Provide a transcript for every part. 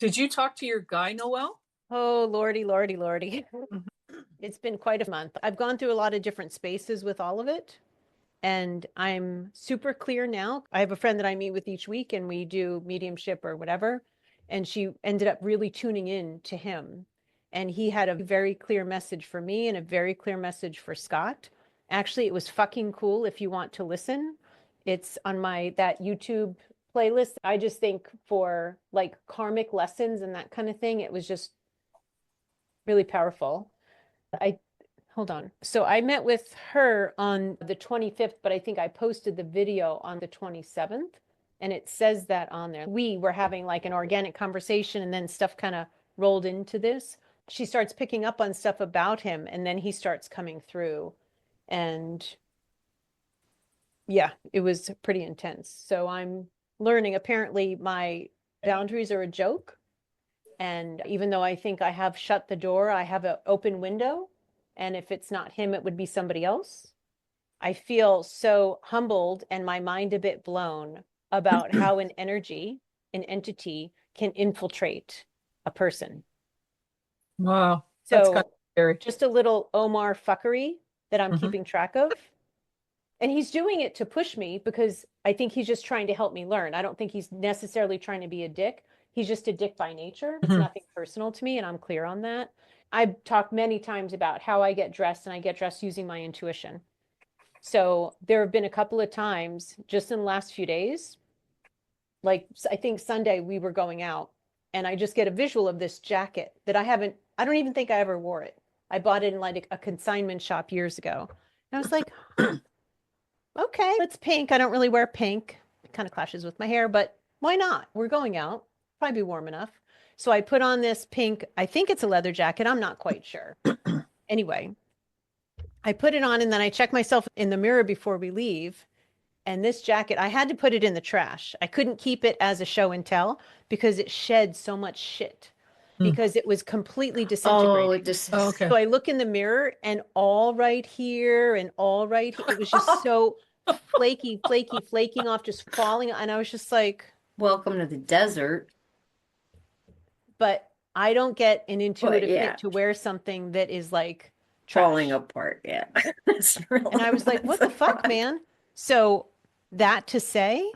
Did you talk to your guy, Noel? Oh, Lordy, Lordy, Lordy. Mhm. It's been quite a month. I've gone through a lot of different spaces with all of it, and I'm super clear now. I have a friend that I meet with each week, and we do mediumship or whatever. And she ended up really tuning in to him. And he had a very clear message for me and a very clear message for Scott. Actually, it was fucking cool if you want to listen. It's on that YouTube playlist. I just think for like karmic lessons and that kind of thing, it was just really powerful. I hold on. So I met with her on the 25th, but I think I posted the video on the 27th, and it says that on there. We were having like an organic conversation, and then stuff kind of rolled into this. She starts picking up on stuff about him, and then he starts coming through. And yeah, it was pretty intense. So I'm learning, apparently my boundaries are a joke. And even though I think I have shut the door, I have an open window. And if it's not him, it would be somebody else. I feel so humbled and my mind a bit blown about how an energy, an entity can infiltrate a person. Wow, that's kind of So scary. just a little Ohmar fuckery that I'm Mhm. keeping track of. And he's doing it to push me because I think he's just trying to help me learn. I don't think he's necessarily trying to be a dick. He's just a dick by nature. It's Mhm. nothing personal to me, and I'm clear on that. I've talked many times about how I get dressed, and I get dressed using my intuition. So there have been a couple of times just in the last few days, like I think Sunday we were going out, and I just get a visual of this jacket that I don't even think I ever wore it. I bought it in like a consignment shop years ago. And I was like, huh, okay, it's pink. I don't really wear pink. It kind of clashes with my hair, but why not? We're going out. Probably be warm enough. So I put on this pink, I think it's a leather jacket. I'm not quite sure. Anyway, I put it on and then I check myself in the mirror before we leave. And this jacket, I had to put it in the trash. I couldn't keep it as a show and tell because it shed so much shit Mm. because it was completely Oh, disintegrating. it just Oh, okay. So I look in the mirror and all right here and all right here, it was just so flaky, flaky, flaking off, just falling. And I was just like, welcome to the desert. but I don't get an But intuitive yeah, hit to wear something that is like falling trash. apart. Yeah, that's really And I was like, what the fuck, man? So that to say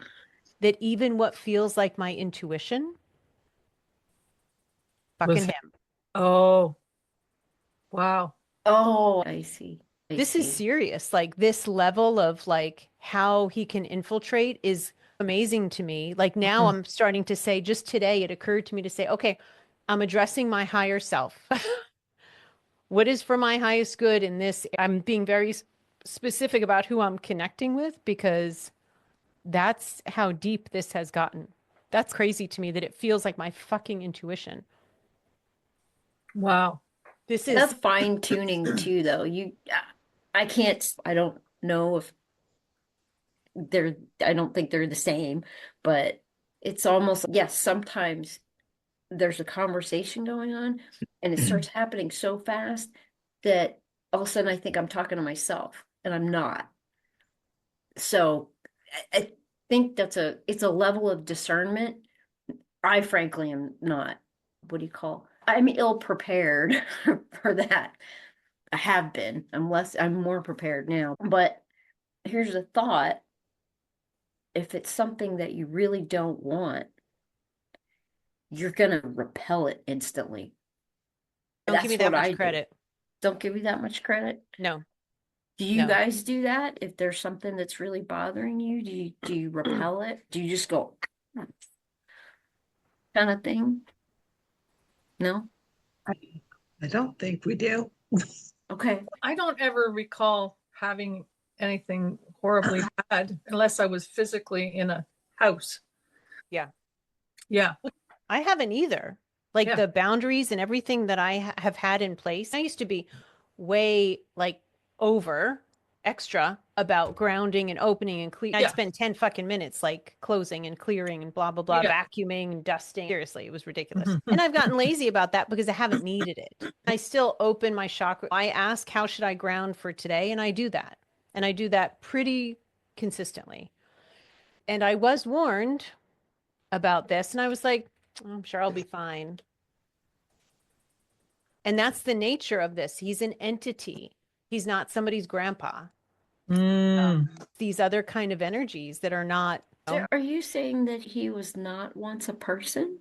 that even what feels like my intuition, fucking Was him. oh, wow. Oh, I see. I This is see. serious. Like this level of like how he can infiltrate is amazing to me. Like now Mhm. I'm starting to say, just today it occurred to me to say, okay, I'm addressing my higher self. What is for my highest good in this? I'm being very specific about who I'm connecting with because that's how deep this has gotten. That's crazy to me that it feels like my fucking intuition. Wow. This That's is fine tuning too, though. I can't. I don't know if they're. I don't think they're the same, but it's almost yes. Sometimes there's a conversation going on, and it starts happening so fast that all of a sudden I think I'm talking to myself, and I'm not. So I think it's a level of discernment. I frankly am not, what do you call? I'm ill prepared for that. I have been. I'm more prepared now. But here's a thought. If it's something that you really don't want, you're gonna repel it instantly. don't give me That's that what much I do. credit. Don't give you that much credit. No, Do you no. guys do that? If there's something that's really bothering you, do you repel it? Do you just go kind of thing? No? I, I don't think we do. Okay. I don't ever recall having anything horribly bad unless I was physically in a house. Yeah. Yeah. I haven't either. Like Yeah. the boundaries and everything that I have had in place. I used to be way like over extra about grounding and opening and clear. I'd Yeah. spend 10 fucking minutes like closing and clearing and blah, blah, blah, Yeah. vacuuming and dusting. Seriously, it was ridiculous. Mhm. And I've gotten lazy about that because I haven't needed it. I still open my chakra. I ask, how should I ground for today? And I do that. And I do that pretty consistently. And I was warned about this. And I was like, I'm sure I'll be fine. And that's the nature of this. He's an entity. He's not somebody's grandpa. These other kind of energies that are not. So are you saying that he was not once a person?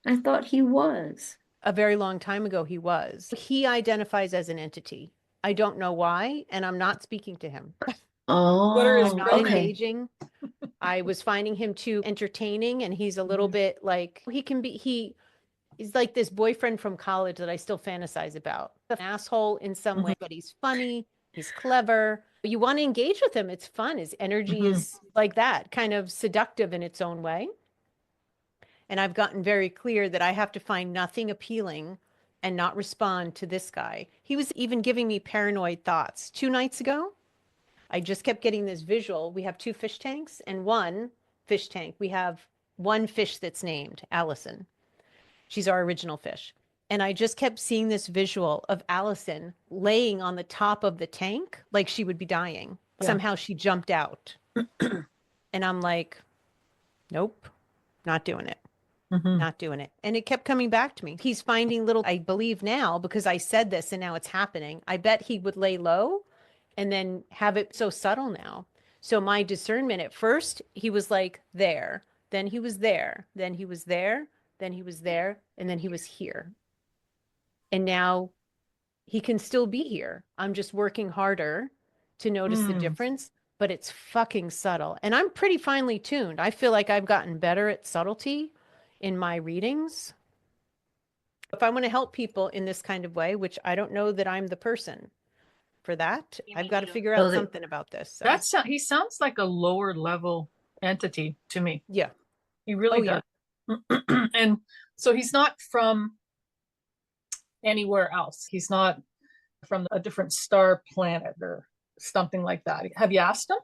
I thought he was. A very long time ago, he was. He identifies as an entity. I don't know why, and I'm not speaking to him. What are his Oh, I'm not okay. engaging. I was finding him too entertaining, and he's a little bit like he's like this boyfriend from college that I still fantasize about. An asshole in some way, but he's funny, he's clever. You want to engage with him, it's fun. His energy is like that, kind of seductive in its own way. And I've gotten very clear that I have to find nothing appealing and not respond to this guy. He was even giving me paranoid thoughts. 2 nights ago, I just kept getting this visual. We have 2 fish tanks and 1 fish tank. We have 1 fish that's named Allison. She's our original fish. And I just kept seeing this visual of Allison laying on the top of the tank like she would be dying. Yeah. Somehow she jumped out. And I'm like, nope, not doing it. Not doing it. And it kept coming back to me. He's finding little, I believe now, because I said this and now it's happening. I bet he would lay low and then have it so subtle now. So my discernment at first, he was like there, then he was there, then he was there, then he was there, and then he was here. And now he can still be here. I'm just working harder to notice the difference, but it's fucking subtle. And I'm pretty finely tuned. I feel like I've gotten better at subtlety in my readings. If I want to help people in this kind of way, which I don't know that I'm the person for that, I've got to figure out something about this. So. He sounds like a lower level entity to me. Yeah. He really does. Yeah. And so he's not from anywhere else. He's not from a different star planet or something like that. Have you asked him?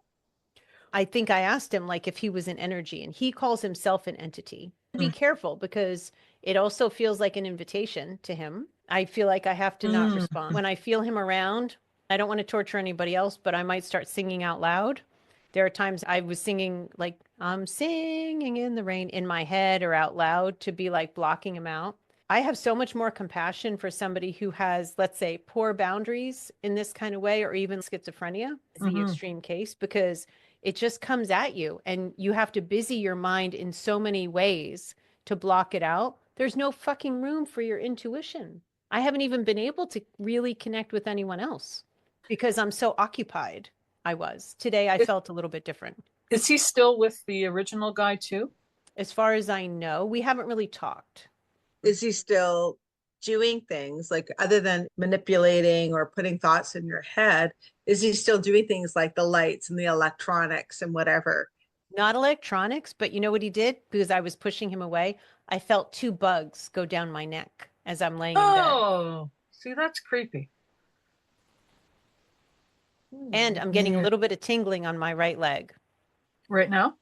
I think I asked him like if he was an energy, and he calls himself an entity. Be careful, because it also feels like an invitation to him. I feel like I have to not respond. When I feel him around, I don't want to torture anybody else, but I might start singing out loud. There are times I was singing like I'm singing in the rain in my head or out loud to be like blocking him out. I have so much more compassion for somebody who has, let's say, poor boundaries in this kind of way, or even schizophrenia is the extreme case, because it just comes at you and you have to busy your mind in so many ways to block it out. There's no fucking room for your intuition. I haven't even been able to really connect with anyone else because I'm so occupied. I was. Today I felt a little bit different. Is he still with the original guy too? As far as I know, we haven't really talked. Is he still doing things like, other than manipulating or putting thoughts in your head, is he still doing things like the lights and the electronics and whatever? Not electronics, but you know what he did? Because I was pushing him away. I felt 2 bugs go down my neck as I'm laying in bed. Oh, see, that's creepy. And I'm getting a little bit of tingling on my right leg. Right now?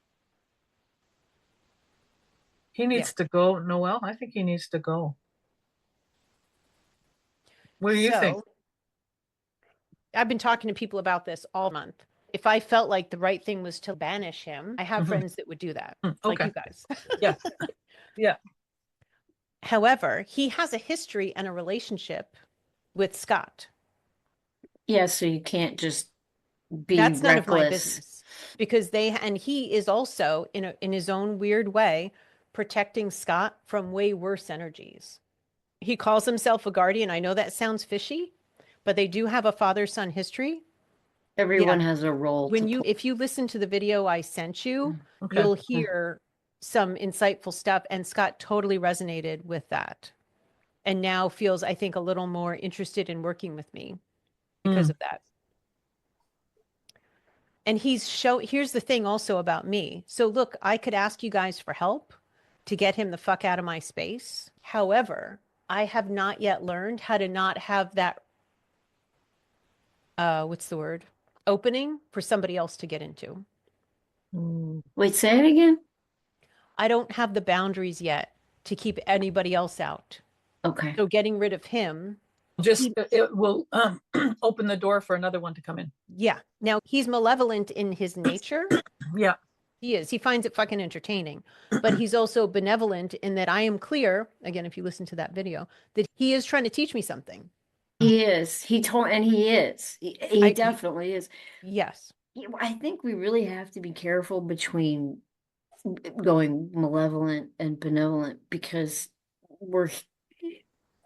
He needs to go, Noelle. I think he needs to go. What do you think? I've been talking to people about this all month. If I felt like the right thing was to banish him, I have friends that would do that, like you guys. Yeah. Yeah. However, he has a history and a relationship with Scott. Yeah, so you can't just be That's none of my reckless. business, because he is also in his own weird way protecting Scott from way worse energies. He calls himself a guardian. I know that sounds fishy, but they do have a father-son history. Everyone has a role. If you listen to the video I sent you, you'll hear some insightful stuff, and Scott totally resonated with that and now feels, I think, a little more interested in working with me because of that. And here's the thing also about me. So look, I could ask you guys for help to get him the fuck out of my space. However, I have not yet learned how to not have that, what's the word? Opening for somebody else to get into. Wait, say it again? I don't have the boundaries yet to keep anybody else out. Okay. So getting rid of him. It will open the door for another one to come in. Yeah. Now he's malevolent in his nature. Yeah. He is. He finds it fucking entertaining, but he's also benevolent in that I am clear, again, if you listen to that video, that he is trying to teach me something. He is. He is. He definitely is. Yes. I think we really have to be careful between going malevolent and benevolent because we're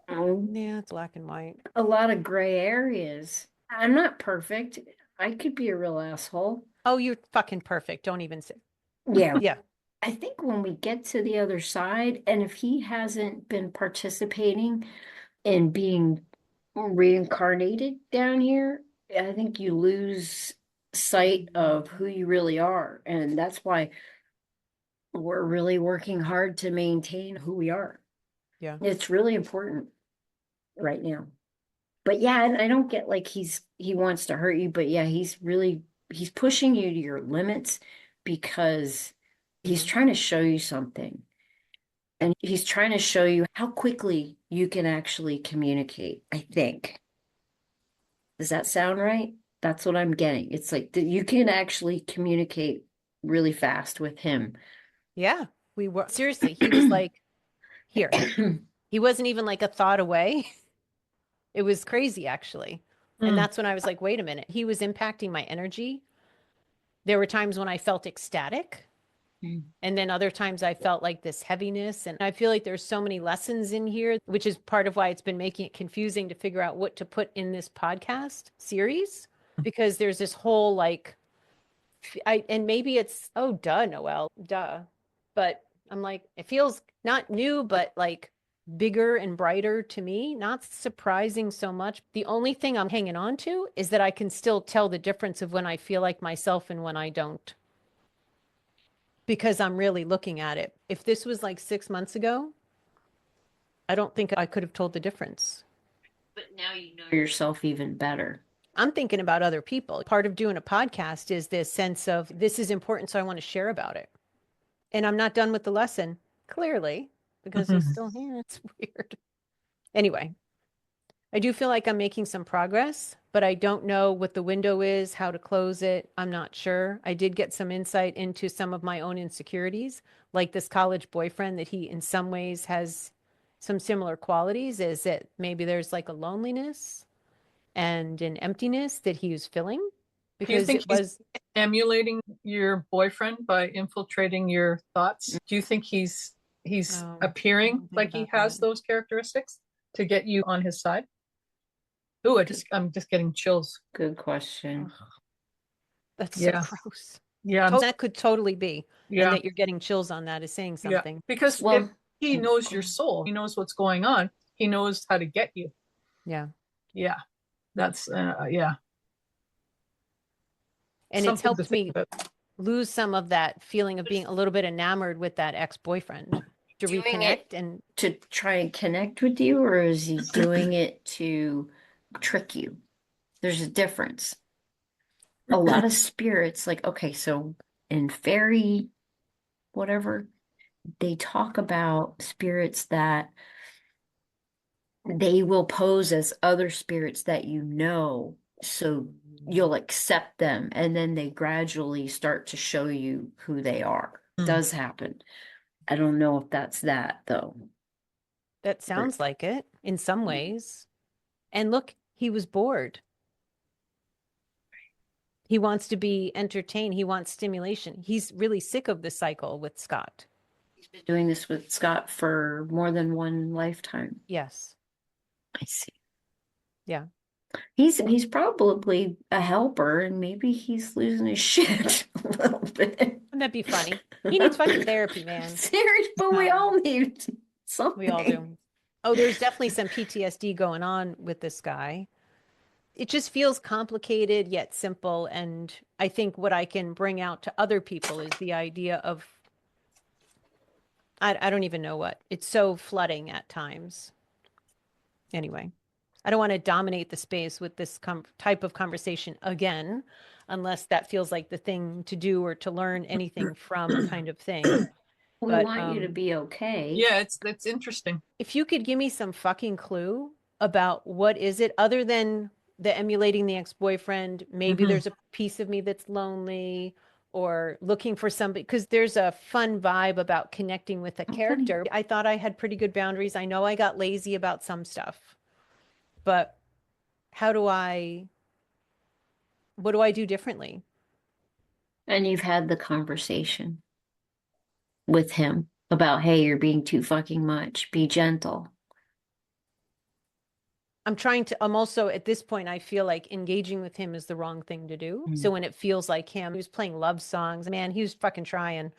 Yeah, it's black and white. a lot of gray areas. I'm not perfect. I could be a real asshole. Oh, you're fucking perfect. Don't even say. Yeah. Yeah. I think when we get to the other side, and if he hasn't been participating in being reincarnated down here, I think you lose sight of who you really are. And that's why we're really working hard to maintain who we are. Yeah. It's really important right now. But yeah, I don't get like he wants to hurt you, but yeah, he's pushing you to your limits because he's trying to show you something. And he's trying to show you how quickly you can actually communicate, I think. Does that sound right? That's what I'm getting. It's like that you can actually communicate really fast with him. Yeah. We were seriously, he was like, here. He wasn't even like a thought away. It was crazy, actually. And that's when I was like, wait a minute. He was impacting my energy. There were times when I felt ecstatic. And then other times I felt like this heaviness. And I feel like there's so many lessons in here, which is part of why it's been making it confusing to figure out what to put in this podcast series. Because there's this whole like, and maybe it's, oh, duh, Noelle, duh. But I'm like, it feels not new, but like bigger and brighter to me, not surprising so much. The only thing I'm hanging on to is that I can still tell the difference of when I feel like myself and when I don't. Because I'm really looking at it. If this was like 6 months ago, I don't think I could have told the difference. But now you know yourself even better. I'm thinking about other people. Part of doing a podcast is this sense of this is important, so I want to share about it. And I'm not done with the lesson, clearly, because he's still here. It's weird. Anyway, I do feel like I'm making some progress, but I don't know what the window is, how to close it. I'm not sure. I did get some insight into some of my own insecurities, like this college boyfriend that he in some ways has some similar qualities, is that maybe there's like a loneliness and an emptiness that he was filling because think it was emulating your boyfriend by infiltrating your thoughts? Do you think he's Oh, appearing think like he about has that. those characteristics to get you on his side? Ooh, I'm just getting chills. Good question. That's Yeah. so gross. Yeah. That could totally be. And Yeah. that you're getting chills on that is saying Yeah. something. Because Well- if he knows your soul, he knows what's going on, he knows how to get you. Yeah. Yeah. That's yeah. And Something it's to helped think me about. lose some of that feeling of being a little bit enamored with that ex-boyfriend to Doing reconnect it and to try and connect with you, or is he doing it to trick you? There's a difference. A lot of spirits, like, okay, so in fairy, whatever, they talk about spirits that they will pose as other spirits that you know, so you'll accept them, and then they gradually start to show you who they are. It does happen. I don't know if that's that, though. that sounds like it in some ways. And look, he was bored. He wants to be entertained. He wants stimulation. He's really sick of the cycle with Scott. He's been doing this with Scott for more than one lifetime. Yes. I see. Yeah. He's probably a helper, and maybe he's losing his shit a little bit. Wouldn't that be funny? He needs fucking therapy, man. Serious, but we all need something. We all do. Oh, there's definitely some PTSD going on with this guy. It just feels complicated yet simple. And I think what I can bring out to other people is the idea of, I don't even know what. It's so flooding at times. Anyway, I don't want to dominate the space with this type of conversation again, unless that feels like the thing to do or to learn anything from kind of thing. We But, want you to be okay. Yeah, that's interesting. If you could give me some fucking clue about what is it other than the emulating the ex-boyfriend, maybe there's a piece of me that's lonely, or looking for somebody, because there's a fun vibe about connecting with a character. I thought I had pretty good boundaries. I know I got lazy about some stuff, but what do I do differently? And you've had the conversation with him about, hey, you're being too fucking much. Be gentle. I'm also at this point, I feel like engaging with him is the wrong thing to do. So when it feels like him, he was playing love songs, man, he was fucking trying.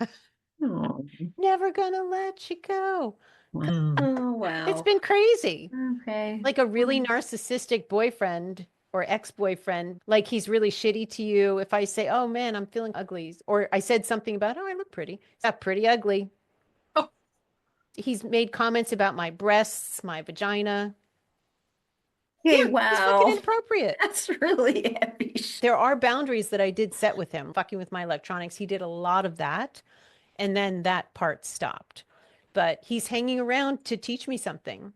Oh, Never gonna let you go. oh wow. It's been crazy. Okay. Like a really narcissistic boyfriend or ex-boyfriend, like he's really shitty to you. If I say, oh man, I'm feeling ugly, or I said something about, oh, I look pretty. It's not pretty ugly. Oh. He's made comments about my breasts, my vagina. Hey, Yeah, it's wow. fucking inappropriate. That's really heavy. There are boundaries that I did set with him. Fucking with my electronics, he did a lot of that. And then that part stopped. But he's hanging around to teach me something.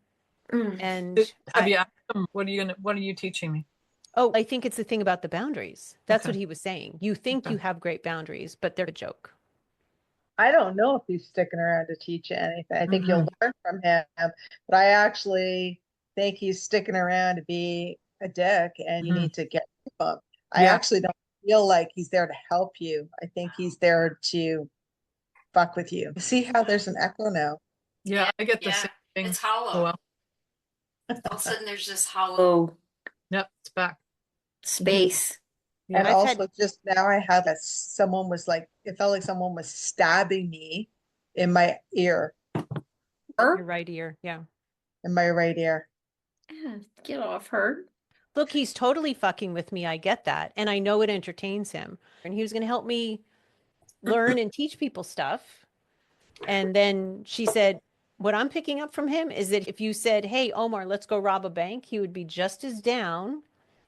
And Have you asked him, what are you teaching me? oh, I think it's the thing about the boundaries. That's Okay. what he was saying. You think Okay. you have great boundaries, but they're a joke. I don't know if he's sticking around to teach you anything. I think you'll learn from him, but I actually think he's sticking around to be a dick, and you need to get rid of him. I Yeah. actually don't feel like he's there to help you. I think he's there to fuck with you. See how there's an echo now? Yeah, I get the Yeah, same thing. it's hollow. Oh, well. All of a sudden, there's this hollow Yep, it's back. space. Yeah. And I've also had- just now I had that someone was like, it felt like someone was stabbing me in my ear, Your right ear. Yeah. in my right ear. Yeah, get off her. Look, he's totally fucking with me. I get that. And I know it entertains him. And he was going to help me learn and teach people stuff. And then she said, what I'm picking up from him is that if you said, hey, Ohmar, let's go rob a bank, he would be just as down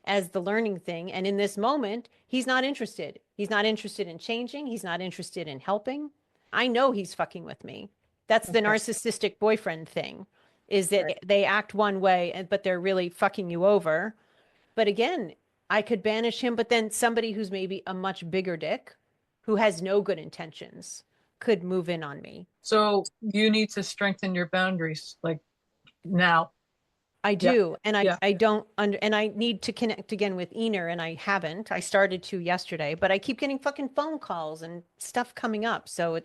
as the learning thing. And in this moment, he's not interested. He's not interested in changing. He's not interested in helping. I know he's fucking with me. That's the Okay. narcissistic boyfriend thing, is that Right. they act one way, but they're really fucking you over. But again, I could banish him, but then somebody who's maybe a much bigger dick, who has no good intentions, could move in on me. So you need to strengthen your boundaries, like now. I Yeah. do. And Yeah. I don't and I need to connect again with Ener, and I haven't. I started to yesterday, but I keep getting fucking phone calls and stuff coming up. So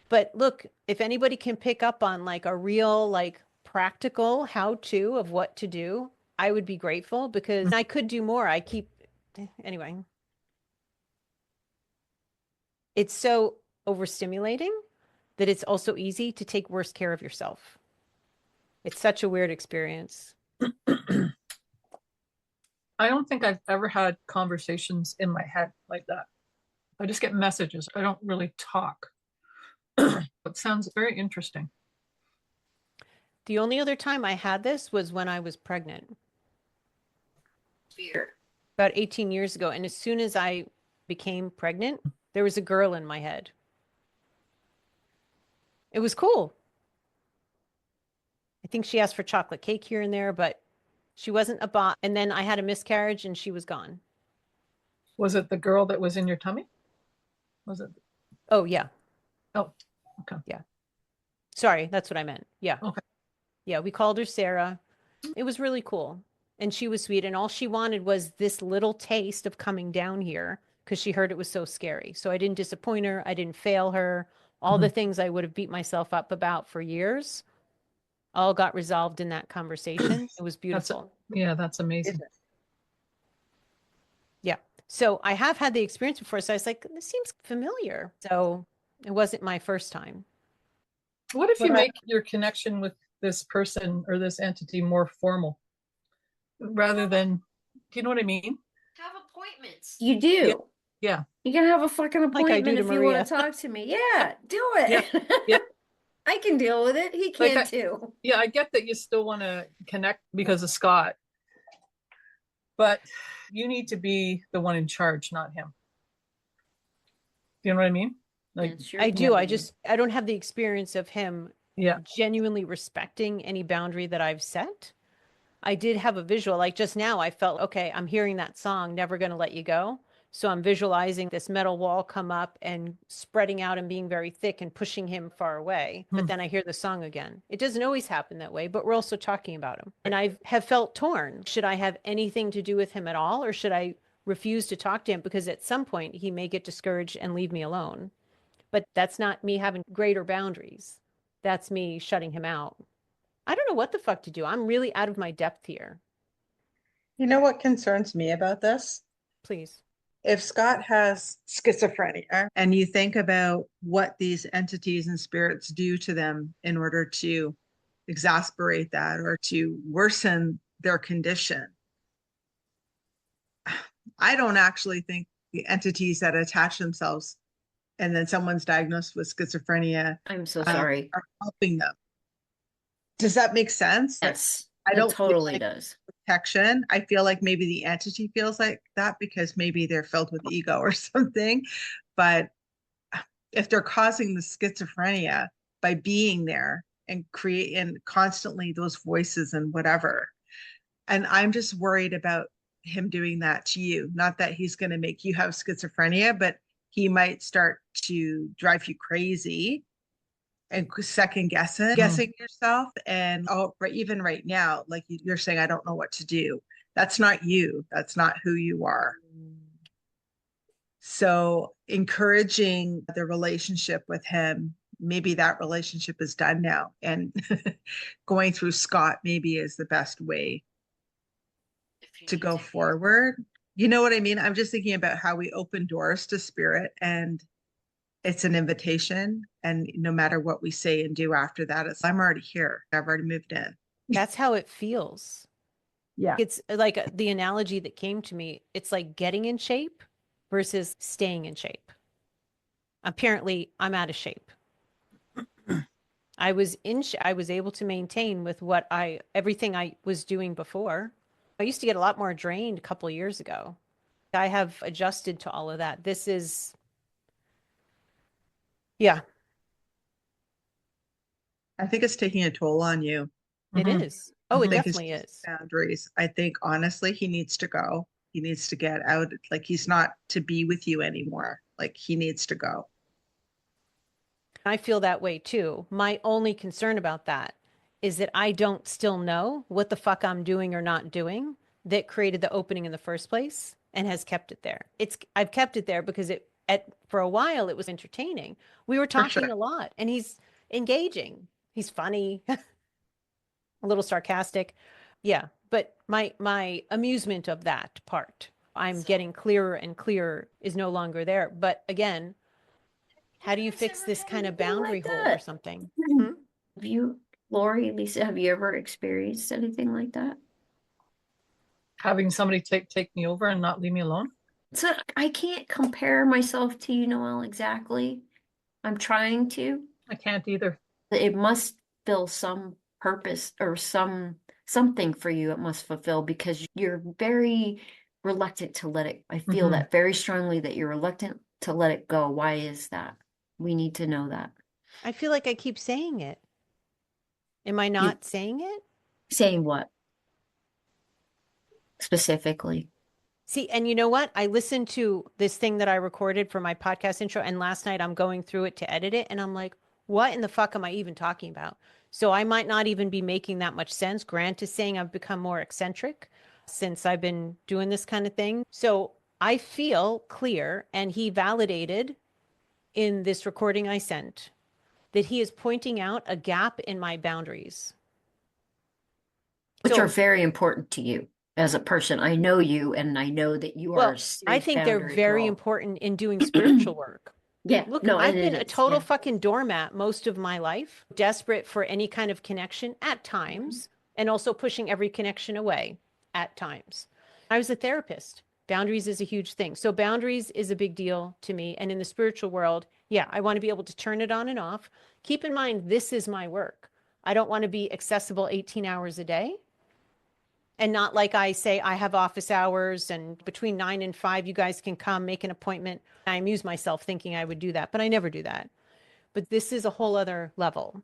but look, if anybody can pick up on like a real, like practical how-to of what to do, I would be grateful, because I could do more. Anyway. It's so overstimulating that it's also easy to take worse care of yourself. It's such a weird experience. I don't think I've ever had conversations in my head like that. I just get messages. I don't really talk. It sounds very interesting. The only other time I had this was when I was pregnant fear. about 18 years ago. And as soon as I became pregnant, there was a girl in my head. It was cool. I think she asked for chocolate cake here and there, but she wasn't a bot. And then I had a miscarriage and she was gone. Was it the girl that was in your tummy? Was it? Oh, yeah. Oh, okay. Yeah. Sorry, that's what I meant. Yeah. Okay. Yeah, we called her Sarah. It was really cool. And she was sweet. And all she wanted was this little taste of coming down here because she heard it was so scary. So I didn't disappoint her. I didn't fail her. All the things I would have beat myself up about for years all got resolved in that conversation. It was beautiful. Yeah, that's amazing. Yeah. So I have had the experience before. So I was like, this seems familiar. So it wasn't my first time. What if you But make your connection with this person or this entity more formal rather than, do you know what I mean? Have appointments. You do. Yeah. You can have a fucking Like I do appointment to if you Maria. want to talk to me. Yeah, do it. Yeah. I can deal with it. He Like can I- too. Yeah, I get that you still want to connect because of Scott, but you need to be the one in charge, not him. Do you know what I mean? Like, It's your I do. I opinion. don't have the experience of him yeah, genuinely respecting any boundary that I've set. I did have a visual, like just now I felt, okay, I'm hearing that song, Never Gonna Let You Go. So I'm visualizing this metal wall come up and spreading out and being very thick and pushing him far away. But then I hear the song again. It doesn't always happen that way, but we're also talking about him. And I have felt torn. Should I have anything to do with him at all? Or should I refuse to talk to him? Because at some point he may get discouraged and leave me alone. But that's not me having greater boundaries. That's me shutting him out. I don't know what the fuck to do. I'm really out of my depth here. You know what concerns me about this? Please. If Scott has schizophrenia and you think about what these entities and spirits do to them in order to exasperate that or to worsen their condition, I don't actually think the entities that attach themselves and then someone's diagnosed with schizophrenia I'm so sorry. are helping them. Does that make sense? Yes, I it don't feel totally like does. protection. I feel like maybe the entity feels like that because maybe they're filled with ego or something. But if they're causing the schizophrenia by being there and creating constantly those voices and whatever, and I'm just worried about him doing that to you. Not that he's going to make you have schizophrenia, but he might start to drive you crazy and second guessing yourself. And even right now, like you're saying, I don't know what to do. That's not you. That's not who you are. So encouraging the relationship with him, maybe that relationship is done now. And going through Scott maybe is the best way to go forward. You know what I mean? I'm just thinking about how we open doors to spirit, and it's an invitation. And no matter what we say and do after that, it's I'm already here. I've already moved in. That's how it feels. Yeah. It's like the analogy that came to me. It's like getting in shape versus staying in shape. Apparently, I'm out of shape. I was able to maintain with everything I was doing before. I used to get a lot more drained a couple of years ago. I have adjusted to all of that. Yeah. I think it's taking a toll on you. It is. Oh, it I think it's definitely just is. boundaries. I think honestly, he needs to go. He needs to get out. Like he's not to be with you anymore. Like he needs to go. I feel that way too. My only concern about that is that I don't still know what the fuck I'm doing or not doing that created the opening in the first place and has kept it there. I've kept it there because for a while it was entertaining. We were talking a lot and he's engaging. He's funny, a little sarcastic. Yeah. But my amusement of that part, I'm getting clearer and clearer, is no longer there. But again, how do you fix this kind of boundary hole or something? Have you, Lori, Lisa, have you ever experienced anything like that? Having somebody take me over and not leave me alone? So I can't compare myself to you, Noelle, exactly. I'm trying to. I can't either. It must fill some purpose or something for you it must fulfill, because you're very reluctant to let it. I feel that very strongly, that you're reluctant to let it go. Why is that? We need to know that. I feel like I keep saying it. Am I not saying it? Saying what? Specifically. See, and you know what? I listened to this thing that I recorded for my podcast intro, and last night I'm going through it to edit it, and I'm like, what in the fuck am I even talking about? So I might not even be making that much sense. Grant is saying I've become more eccentric since I've been doing this kind of thing. So I feel clear, and he validated in this recording I sent that he is pointing out a gap in my boundaries. Which are very important to you as a person. I know you, and I know that you are. I think they're very important in doing spiritual work. Yeah. Look, no, I've been a total yeah. fucking doormat most of my life, desperate for any kind of connection at times, and also pushing every connection away at times. I was a therapist. Boundaries is a huge thing. So boundaries is a big deal to me. And in the spiritual world, yeah, I want to be able to turn it on and off. Keep in mind, this is my work. I don't want to be accessible 18 hours a day. And not like I say, I have office hours and between 9 and 5, you guys can come make an appointment. I amuse myself thinking I would do that, but I never do that. But this is a whole other level.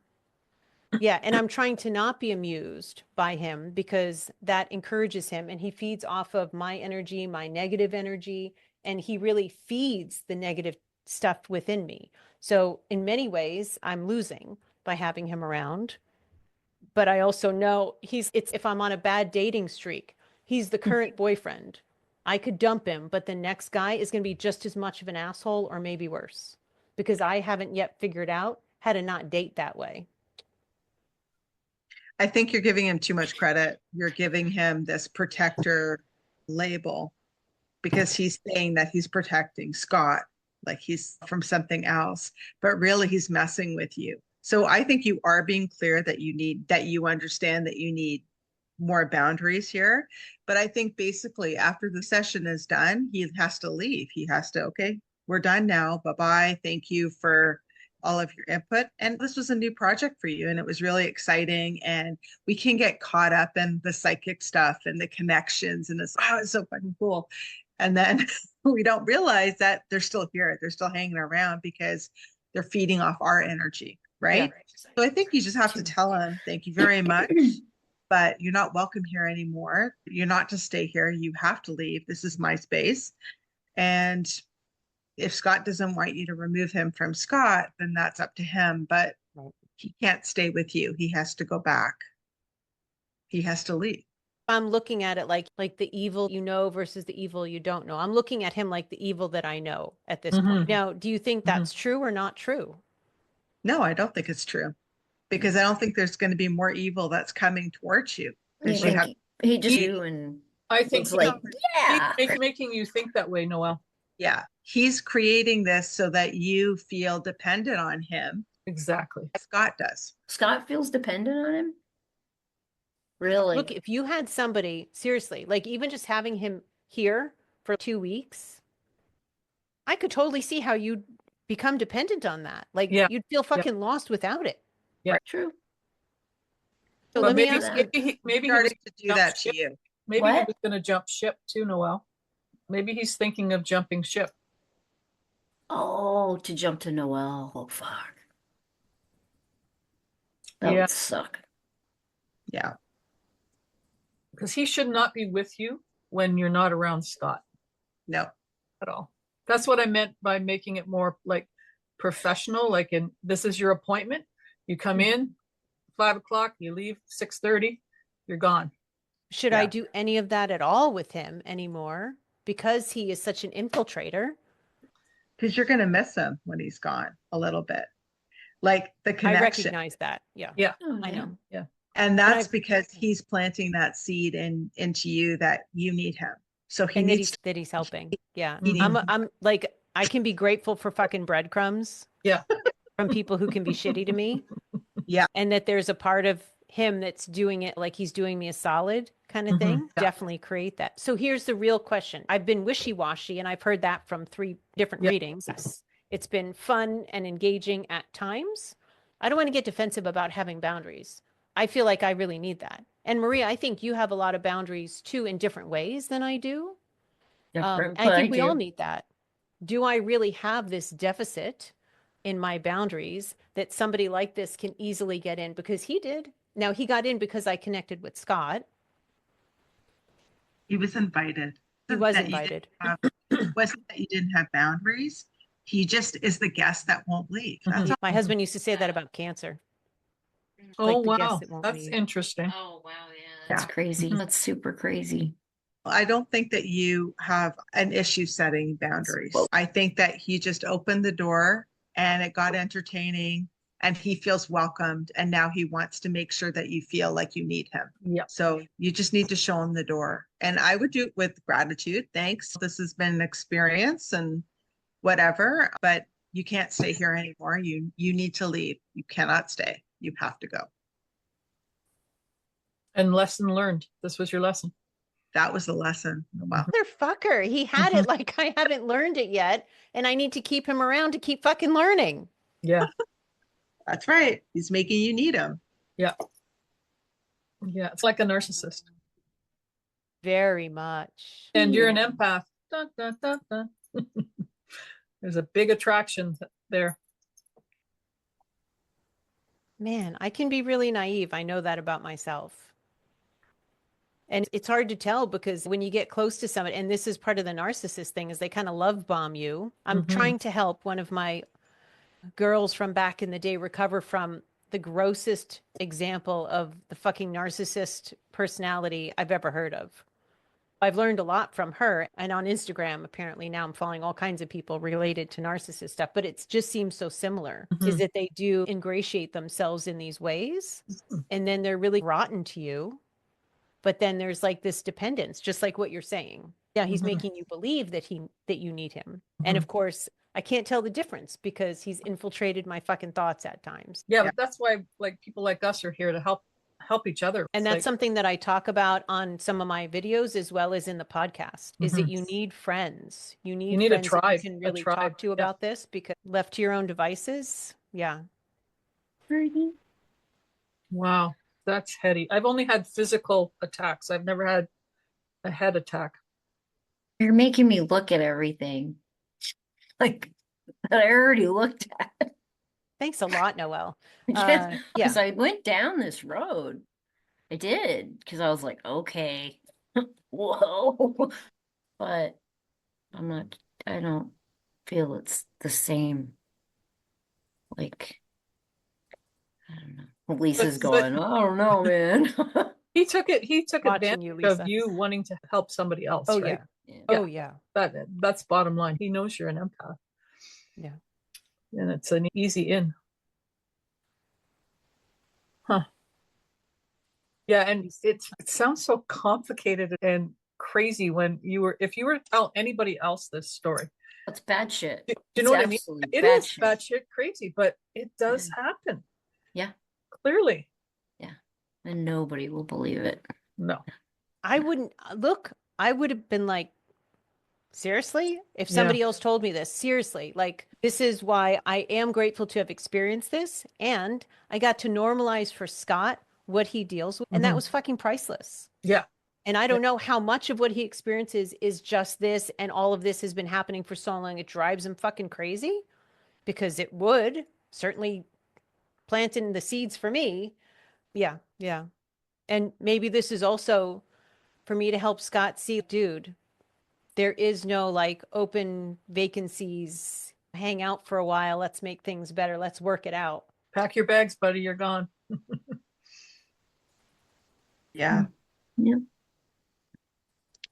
Yeah. And I'm trying to not be amused by him because that encourages him, and he feeds off of my energy, my negative energy. and he really feeds the negative stuff within me. So in many ways, I'm losing by having him around. But I also know if I'm on a bad dating streak, he's the current boyfriend. I could dump him, but the next guy is going to be just as much of an asshole or maybe worse, because I haven't yet figured out how to not date that way. I think you're giving him too much credit. You're giving him this protector label because he's saying that he's protecting Scott, like he's from something else, but really he's messing with you. So I think you are being clear that you understand that you need more boundaries here. But I think basically after the session is done, he has to leave. He has to, okay, we're done now. Bye-bye. Thank you for all of your input. And this was a new project for you, and it was really exciting. And we can get caught up in the psychic stuff and the connections, and it's so fucking cool. And then we don't realize that they're still here. They're still hanging around because they're feeding off our energy, right? Yeah. So I think you just have to tell them, thank you very much, but you're not welcome here anymore. You're not to stay here. You have to leave. This is my space. And if Scott doesn't want you to remove him from Scott, then that's up to him. But he can't stay with you. He has to go back. He has to leave. I'm looking at it like the evil you know versus the evil you don't know. I'm looking at him like the evil that I know at this point. Now, do you think that's true or not true? No, I don't think it's true, because I don't think there's going to be more evil that's coming towards you. He just you and I think like, yeah, he's making you think that way, Noelle. Yeah, he's creating this so that you feel dependent on him. Exactly. Scott does. Scott feels dependent on him. Really? Look, if you had somebody, seriously, like even just having him here for 2 weeks, I could totally see how you'd become dependent on that. Like you'd feel fucking lost without it. Yeah, true. So but let me ask you. Maybe he started to do that to you. Maybe he was going to jump ship too, Noelle. Maybe he's thinking of jumping ship. Oh, to jump to Noelle. Oh, fuck. That would suck. Yeah. Because he should not be with you when you're not around Scott. No. At all. That's what I meant by making it more like professional. Like this is your appointment. You come in 5 o'clock, you leave 6:30, you're gone. Should I do any of that at all with him anymore? Because he is such an infiltrator. Because you're going to miss him when he's gone a little bit. Like the connection. I recognize that. Yeah. Yeah. I know. Yeah. And that's because he's planting that seed into you that you need him. So he needs that he's helping. Yeah. Mm-hmm. I'm like, I can be grateful for fucking breadcrumbs. Yeah. From people who can be shitty to me. Yeah. And that there's a part of him that's doing it like he's doing me a solid kind of thing. Yeah. Definitely create that. So here's the real question. I've been wishy-washy, and I've heard that from 3 different readings. It's been fun and engaging at times. I don't want to get defensive about having boundaries. I feel like I really need that. And Maria, I think you have a lot of boundaries too in different ways than I do. I think we all need that. Do I really have this deficit in my boundaries that somebody like this can easily get in? Because he did. Now, he got in because I connected with Scott. He was invited. He was invited. It wasn't that you didn't have boundaries. He just is the guest that won't leave. That's My husband used to say that about cancer. Oh, Like the guest wow. that won't That's leave. interesting. Oh, wow. Yeah. That's crazy. That's super crazy. I don't think that you have an issue setting boundaries. I think that he just opened the door and it got entertaining and he feels welcomed. And now he wants to make sure that you feel like you need him. Yeah. So you just need to show him the door. And I would do it with gratitude. Thanks. This has been an experience and whatever, but you can't stay here anymore. You need to leave. You cannot stay. You have to go. And lesson learned. This was your lesson. That was the lesson. Wow. Motherfucker. He had it like I haven't learned it yet. And I need to keep him around to keep fucking learning. Yeah. That's right. He's making you need him. Yeah. Yeah. It's like a narcissist. Very much. And you're an empath. Dun, dun, dun, dun. There's a big attraction there. Man, I can be really naive. I know that about myself. And it's hard to tell because when you get close to somebody, and this is part of the narcissist thing, is they kind of love bomb you. I'm trying to help one of my girls from back in the day recover from the grossest example of the fucking narcissist personality I've ever heard of. I've learned a lot from her, and on Instagram, apparently now I'm following all kinds of people related to narcissist stuff, but it just seems so similar, is that they do ingratiate themselves in these ways, and then they're really rotten to you. But then there's like this dependence, just like what you're saying. Yeah, he's making you believe that you need him. And of course, I can't tell the difference because he's infiltrated my fucking thoughts at times. Yeah, but that's why like people like us are here to help each other. And It's that's like, something that I talk about on some of my videos as well as in the podcast, is that you need friends. You need need a friends that tribe, you can a really tribe, talk to yeah. about this, because left to your own devices, yeah. wow, that's heady. I've only had physical attacks. I've never had a head attack. You're making me look at everything like that I already looked at. Thanks a lot, Noelle. Because Yeah. I went down this road. I did, because I was like, okay, whoa. But I don't feel it's the same. Like, I don't know. Lisa's But- going, I don't know, man. He took Watching you, advantage of Lisa. you wanting to help somebody else, Oh, right? yeah. Yeah. Oh, yeah. That's bottom line. He knows you're an empath. Yeah. And it's an easy in. Huh. Yeah, and it sounds so complicated and crazy when if you were to tell anybody else this story. It's bad shit. Do you It's know what I mean? absolute It bad is shit. batshit crazy, but it does happen. Yeah. Clearly. And nobody will believe it. No. I would have been like, seriously? If somebody else told me this, seriously, like, this is why I am grateful to have experienced this. And I got to normalize for Scott what he deals with. And that was fucking priceless. Yeah. And I don't know how much of what he experiences is just this, and all of this has been happening for so long it drives him fucking crazy, because it would certainly planting the seeds for me. Yeah, yeah. And maybe this is also for me to help Scott see, dude, there is no like open vacancies, hang out for a while, let's make things better, let's work it out. Pack your bags, buddy, you're gone. Yeah. Yeah.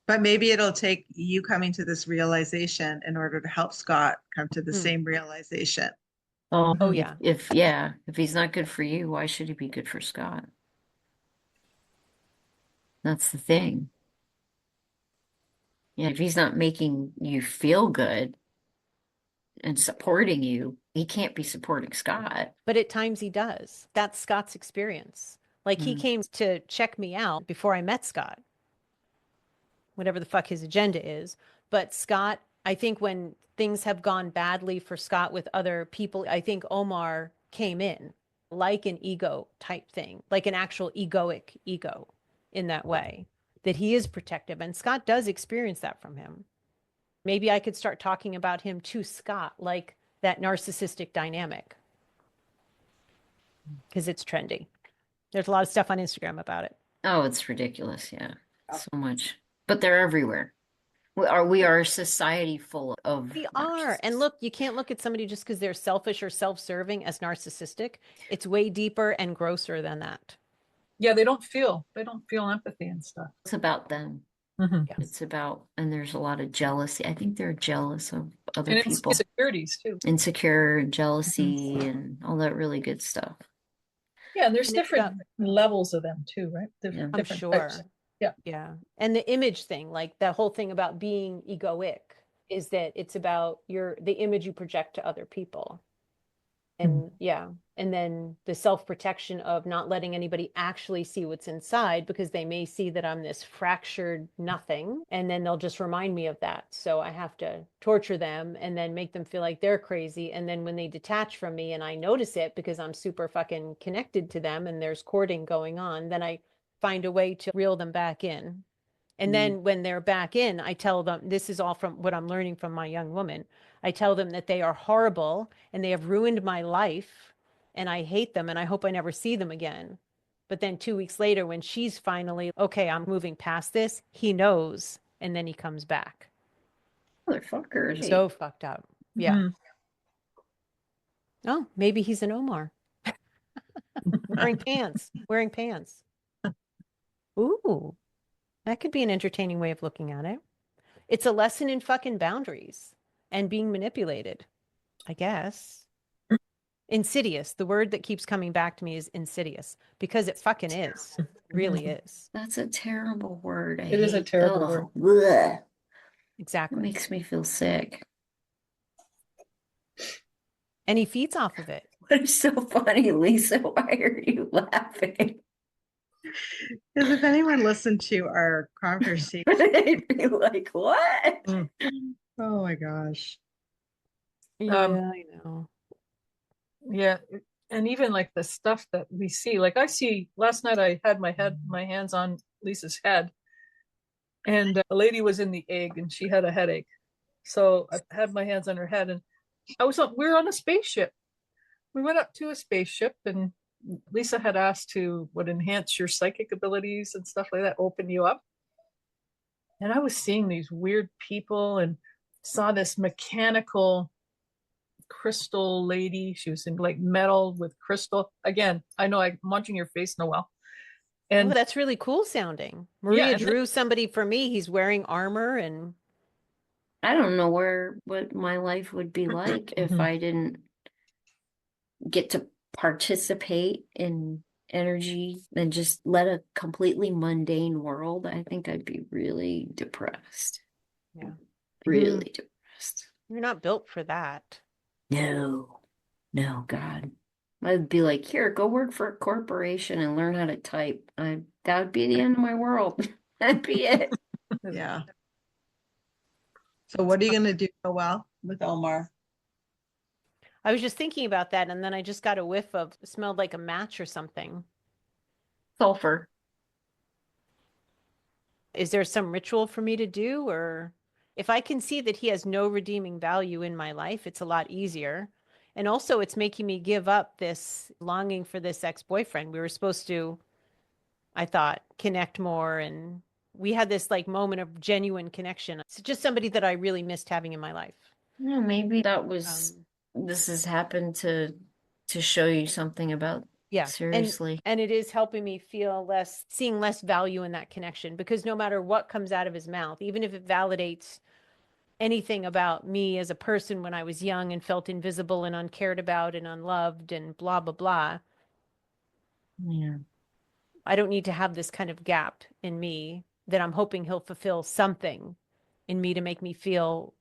But maybe it'll take you coming to this realization in order to help Scott come to the same realization. Oh, yeah. If he's not good for you, why should he be good for Scott? That's the thing. Yeah, if he's not making you feel good and supporting you, he can't be supporting Scott. But at times he does. That's Scott's experience. Like, he came to check me out before I met Scott, whatever the fuck his agenda is. But Scott, I think when things have gone badly for Scott with other people, I think Ohmar came in like an ego type thing, like an actual egoic ego in that way, that he is protective. And Scott does experience that from him. Maybe I could start talking about him to Scott, like that narcissistic dynamic, because it's trendy. There's a lot of stuff on Instagram about it. Oh, it's ridiculous. Yeah. So much. But they're everywhere. We are a society full of We are. And look, you can't look at somebody just because they're selfish or self-serving as narcissistic. It's way deeper and grosser than that. Yeah, they don't feel empathy and stuff. It's about them. Mm-hmm. Yeah. It's about, and there's a lot of jealousy. I think they're jealous of other And people. insecurities too. Insecure and jealousy and all that really good stuff. Yeah, and there's And it's different levels of them too, right? Yeah. I'm Different sure. types. Yeah. Yeah. And the image thing, like that whole thing about being egoic, is that it's about the image you project to other people. And yeah. And then the self-protection of not letting anybody actually see what's inside, because they may see that I'm this fractured nothing, and then they'll just remind me of that. So I have to torture them and then make them feel like they're crazy. And then when they detach from me and I notice it because I'm super fucking connected to them and there's courting going on, then I find a way to reel them back in. And then when they're back in, I tell them, this is all from what I'm learning from my young woman. I tell them that they are horrible and they have ruined my life and I hate them and I hope I never see them again. But then 2 weeks later, when she's finally, okay, I'm moving past this, he knows. And then he comes back. Motherfucker. So fucked up. Yeah. Mhm. Oh, maybe he's an Ohmar. Wearing pants. Ooh, that could be an entertaining way of looking at it. It's a lesson in fucking boundaries and being manipulated, I guess. Insidious. The word that keeps coming back to me is insidious because it fucking is. It really is. That's a terrible word. It is a terrible word. Bleh. It Exactly. makes me feel sick. And he feeds off of it. What is so funny, Lisa? Why are you laughing? Because if anyone listened to our conversation, They'd be like, what? oh my gosh. I know. Yeah. And even like the stuff that we see, like I see last night, I had my hands on Lisa's head, and a lady was in the egg and she had a headache. So I had my hands on her head, and we're on a spaceship. We went up to a spaceship, and Lisa had asked to enhance your psychic abilities and stuff like that, open you up. And I was seeing these weird people and saw this mechanical crystal lady. She was in like metal with crystal. Again, I know I'm watching your face, Noelle. And oh, that's really cool sounding. Maria and drew somebody for me. He's wearing armor and I don't know what my life would be like if I didn't get to participate in energy and just let a completely mundane world. I think I'd be really depressed. yeah. Really depressed. You're not built for that. No, God. I'd be like, here, go work for a corporation and learn how to type. That would be the end of my world. That'd be it. Yeah. So what are you going to do, Noelle, with Ohmar? I was just thinking about that, and then I just got a whiff of it smelled like a match or something. Sulfur. Is there some ritual for me to do? Or if I can see that he has no redeeming value in my life, it's a lot easier. And also it's making me give up this longing for this ex-boyfriend. We were supposed to, I thought, connect more, and we had this like moment of genuine connection. It's just somebody that I really missed having in my life. Yeah, maybe that was this has happened to show you something about Yeah. seriously. And it is helping me feel seeing less value in that connection, because no matter what comes out of his mouth, even if it validates anything about me as a person when I was young and felt invisible and uncared about and unloved and blah, blah, blah. Yeah. I don't need to have this kind of gap in me that I'm hoping he'll fulfill something in me to make me feel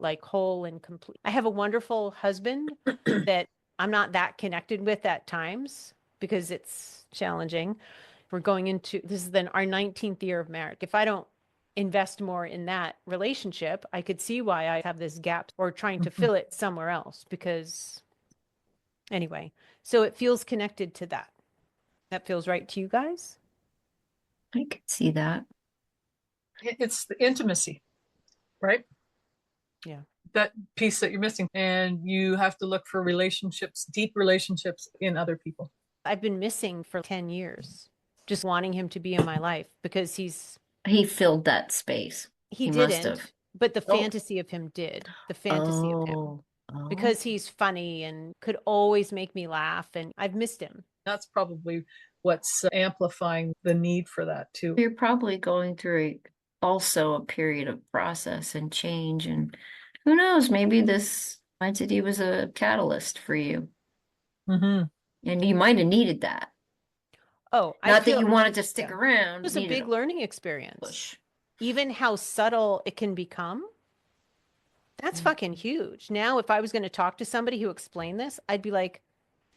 like whole and complete. I have a wonderful husband that I'm not that connected with at times because it's challenging. We're going into, this is then our 19th year of marriage. If I don't invest more in that relationship, I could see why I have this gap or trying to fill it somewhere else, because anyway, so it feels connected to that. That feels right to you guys? I could see that. it's the intimacy, right? Yeah. That piece that you're missing. And you have to look for relationships, deep relationships in other people. I've been missing for 10 years, just wanting him to be in my life because He filled that space. he must didn't, have. but the fantasy of him did. The fantasy of him. Oh. Because he's funny and could always make me laugh, and I've missed him. That's probably what's amplifying the need for that too. You're probably going through also a period of process and change, and who knows, maybe this entity was a catalyst for you. Mm-hmm. And you might have needed that. Oh, Not that you wanted to stick around. It was a big learning experience. Push. Even how subtle it can become. That's fucking huge. Now, if I was going to talk to somebody who explained this, I'd be like,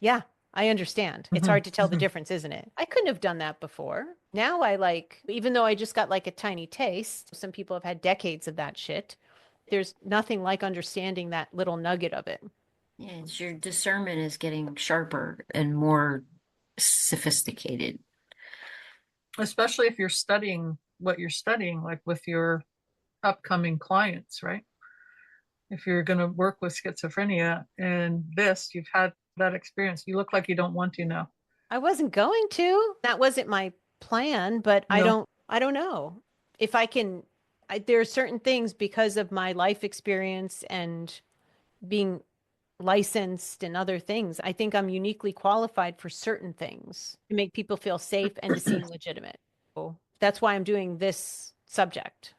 yeah, I understand. It's hard to tell the difference, isn't it? I couldn't have done that before. Now even though I just got like a tiny taste, some people have had decades of that shit. There's nothing like understanding that little nugget of it. Yeah, your discernment is getting sharper and more sophisticated. Especially if you're studying what you're studying, like with your upcoming clients, right? If you're going to work with schizophrenia and you've had that experience, you look like you don't want to now. I wasn't going to. That wasn't my plan, but I No. don't know if I can. There are certain things because of my life experience and being licensed and other things. I think I'm uniquely qualified for certain things to make people feel safe and to seem legitimate. So that's why I'm doing this subject.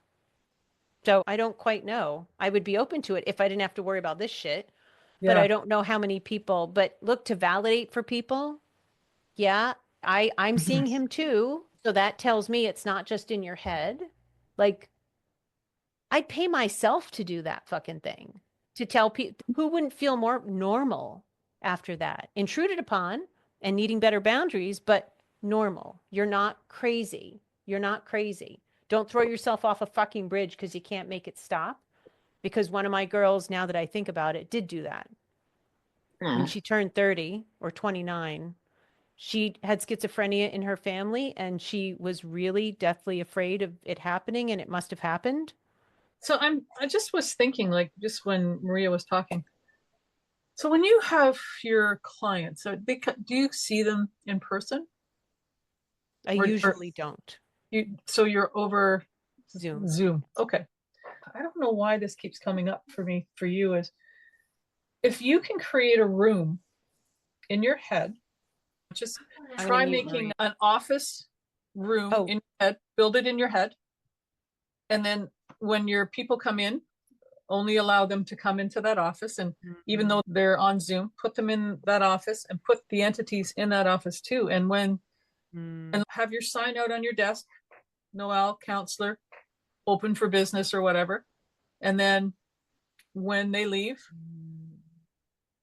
So I don't quite know. I would be open to it if I didn't have to worry about this shit, but Yeah. I don't know how many people. But look, to validate for people, yeah, I'm seeing him too. So that tells me it's not just in your head. Like, I'd pay myself to do that fucking thing. To tell people who wouldn't feel more normal after that, intruded upon and needing better boundaries, but normal. You're not crazy. You're not crazy. Don't throw yourself off a fucking bridge because you can't make it stop. Because one of my girls, now that I think about it, did do that. When she turned 30 or 29, she had schizophrenia in her family and she was really deathly afraid of it happening, and it must have happened. So I just was thinking, like, just when Maria was talking. So when you have your clients, so do you see them in person? I Or usually don't. so you're over Zoom. Zoom. Okay. I don't know why this keeps coming up for you is if you can create a room in your head, just I'm try gonna mute making Maria. an office room Oh. in your head, build it in your head. And then when your people come in, only allow them to come into that office. And even though they're on Zoom, put them in that office and put the entities in that office too. And and have your sign out on your desk, Noel, counselor, open for business or whatever. And then when they leave,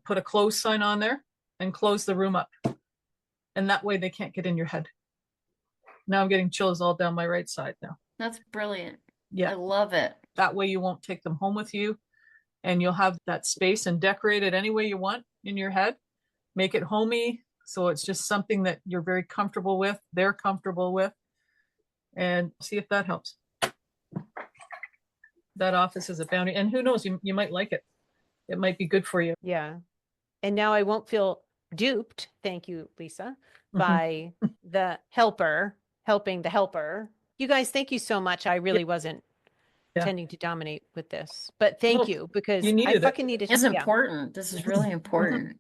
put a close sign on there and close the room up. And that way they can't get in your head. Now I'm getting chills all down my right side now. That's brilliant. Yeah. I love it. That way you won't take them home with you and you'll have that space and decorate it any way you want in your head. Make it homey. So it's just something that you're very comfortable with, they're comfortable with, and see if that helps. That office is a boundary. And who knows, you might like it. It might be good for you. Yeah. And now I won't feel duped, thank you, Lisa, by the helper helping the helper. You guys, thank you so much. I really wasn't intending to dominate with this, but thank Well, you, because you I needed it. fucking needed. It's Yeah. important. This is really important.